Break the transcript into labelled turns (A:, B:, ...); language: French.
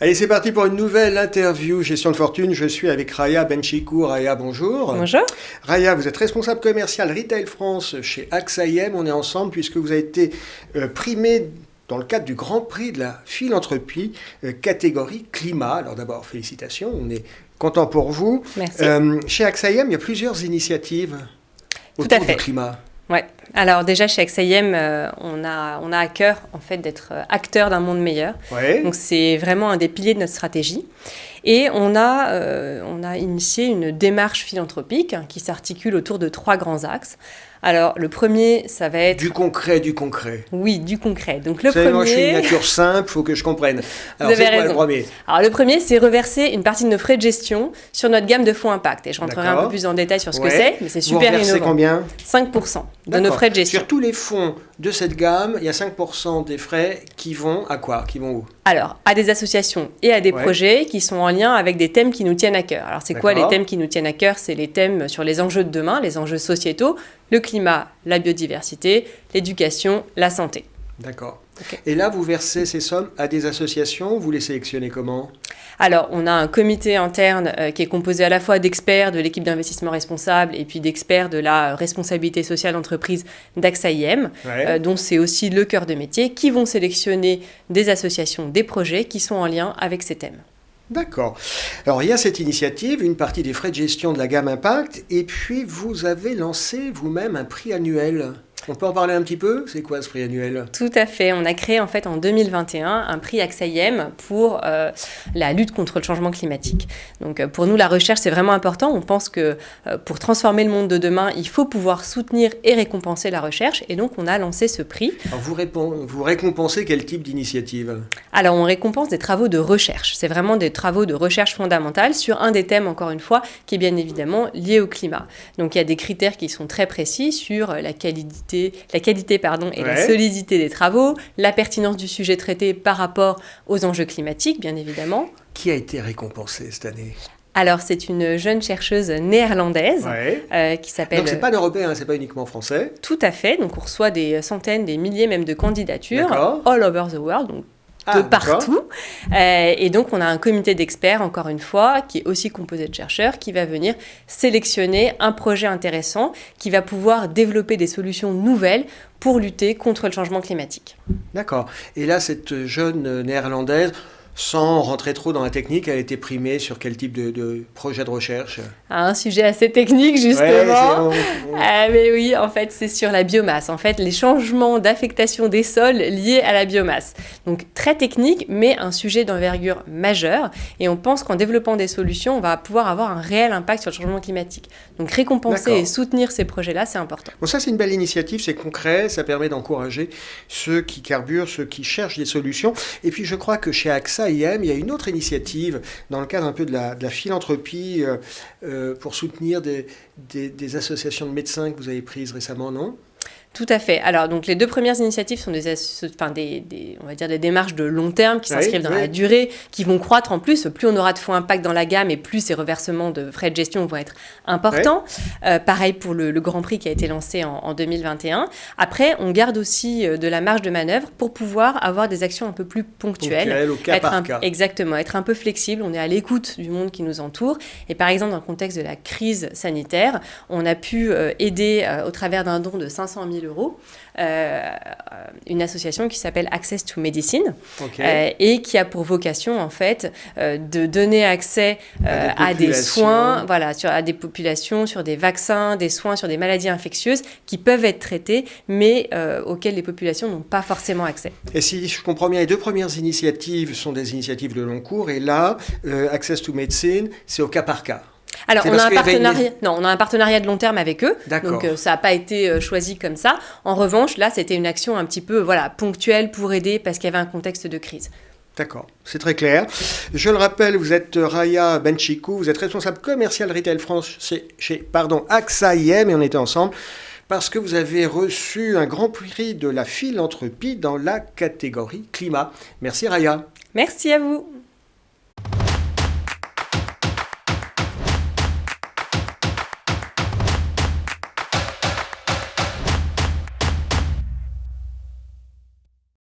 A: Allez, c'est parti pour une nouvelle interview Gestion de fortune. Je suis avec Raya Benchikou. Raya, bonjour.
B: Bonjour.
A: Raya, vous êtes responsable commercial Retail France chez AXA IM. On est ensemble puisque vous avez été primé dans le cadre du Grand Prix de la philanthropie, catégorie climat. Alors d'abord, félicitations, on est content pour vous.
B: Merci.
A: Chez AXA IM, il y a plusieurs initiatives autour du climat.
B: Ouais. Alors déjà chez AXA IM, on a à cœur en fait d'être acteur d'un monde meilleur.
A: Ouais.
B: Donc c'est vraiment un des piliers de notre stratégie. Et on a initié une démarche philanthropique qui s'articule autour de 3 grands axes. Alors, le premier, ça va être...
A: Du concret.
B: Oui, du concret. Donc, le
A: Vous savez,
B: premier...
A: moi, je suis une nature simple, il faut que je comprenne. Alors,
B: Vous avez
A: c'est quoi
B: raison.
A: le premier ?
B: Alors, le premier, c'est reverser une partie de nos frais de gestion sur notre gamme de fonds impact. Et je rentrerai un peu plus en détail sur ce que c'est, mais c'est super
A: innovant. Vous reversez combien ?
B: 5% de nos frais de gestion.
A: Sur tous les fonds de cette gamme, il y a 5% des frais qui vont à quoi ? Qui vont où ?
B: Alors, à des associations et à des projets qui sont en lien avec des thèmes qui nous tiennent à cœur. Alors, c'est quoi les thèmes qui nous tiennent à cœur ? C'est les thèmes sur les enjeux de demain, les enjeux sociétaux, le climat, la biodiversité, l'éducation, la santé.
A: D'accord.
B: Okay.
A: Et là, vous versez ces sommes à des associations, vous les sélectionnez comment ?
B: Alors, on a un comité interne qui est composé à la fois d'experts de l'équipe d'investissement responsable et puis d'experts de la responsabilité sociale d'entreprise d'AXA IM, dont c'est aussi le cœur de métier, qui vont sélectionner des associations, des projets qui sont en lien avec ces thèmes.
A: D'accord. Alors, il y a cette initiative, une partie des frais de gestion de la gamme Impact, et puis vous avez lancé vous-même un prix annuel. On peut en parler un petit peu ? C'est quoi ce prix annuel ?
B: Tout à fait. On a créé en fait en 2021 un prix AXA IM pour la lutte contre le changement climatique. Donc pour nous, la recherche, c'est vraiment important. On pense que pour transformer le monde de demain, il faut pouvoir soutenir et récompenser la recherche. Et donc, on a lancé ce prix.
A: Alors vous récompensez quel type d'initiative ?
B: Alors, on récompense des travaux de recherche. C'est vraiment des travaux de recherche fondamentale sur un des thèmes, encore une fois, qui est bien évidemment lié au climat. Donc, il y a des critères qui sont très précis sur la qualité et la solidité des travaux, la pertinence du sujet traité par rapport aux enjeux climatiques, bien évidemment.
A: Qui a été récompensé cette année ?
B: Alors, c'est une jeune chercheuse néerlandaise qui s'appelle...
A: Donc, c'est pas européen, c'est pas uniquement français.
B: Tout à fait. Donc, on reçoit des centaines, des milliers même de candidatures all over the world, donc de partout. Et donc, on a un comité d'experts, encore une fois, qui est aussi composé de chercheurs, qui va venir sélectionner un projet intéressant, qui va pouvoir développer des solutions nouvelles pour lutter contre le changement climatique.
A: D'accord. Et là, cette jeune néerlandaise, sans rentrer trop dans la technique, elle a été primée sur quel type de projet de recherche ?
B: Un sujet assez technique, justement. Mais oui, en fait, c'est sur la biomasse. En fait, les changements d'affectation des sols liés à la biomasse. Donc, très technique, mais un sujet d'envergure majeure. Et on pense qu'en développant des solutions, on va pouvoir avoir un réel impact sur le changement climatique. Donc, récompenser et soutenir ces projets-là, c'est important.
A: Bon, ça, c'est une belle initiative, c'est concret, ça permet d'encourager ceux qui carburent, ceux qui cherchent des solutions. Et puis, je crois que chez AXA IM, il y a une autre initiative dans le cadre un peu de la philanthropie pour soutenir des associations de médecins que vous avez prises récemment, non ?
B: Tout à fait. Alors, donc, les 2 premières initiatives sont on va dire des démarches de long terme qui s'inscrivent dans la durée, qui vont croître en plus. Plus on aura de fonds impact dans la gamme et plus ces reversements de frais de gestion vont être importants. Pareil pour le Grand Prix qui a été lancé en 2021. Après, on garde aussi de la marge de manœuvre pour pouvoir avoir des actions un peu plus ponctuelles.
A: Au cas par cas.
B: Exactement, être un peu flexible. On est à l'écoute du monde qui nous entoure. Et par exemple, dans le contexte de la crise sanitaire, on a pu aider au travers d'un don de 500 000 euros, une association qui s'appelle Access to Medicine et qui a pour vocation en fait de donner accès à des soins, à des populations, sur des vaccins, des soins sur des maladies infectieuses qui peuvent être traitées mais auxquelles les populations n'ont pas forcément accès.
A: Et si je comprends bien, les 2 premières initiatives sont des initiatives de long cours et là, Access to Medicine, c'est au cas par cas.
B: Alors, on a un partenariat de long terme avec eux, donc ça n'a pas été choisi comme ça. En revanche, là, c'était une action un petit peu ponctuelle pour aider parce qu'il y avait un contexte de crise.
A: D'accord, c'est très clair. Je le rappelle, vous êtes Raya Benchikou, vous êtes responsable commercial Retail France chez AXA IM et on était ensemble parce que vous avez reçu un grand prix de la philanthropie dans la catégorie climat. Merci Raya.
B: Merci à vous.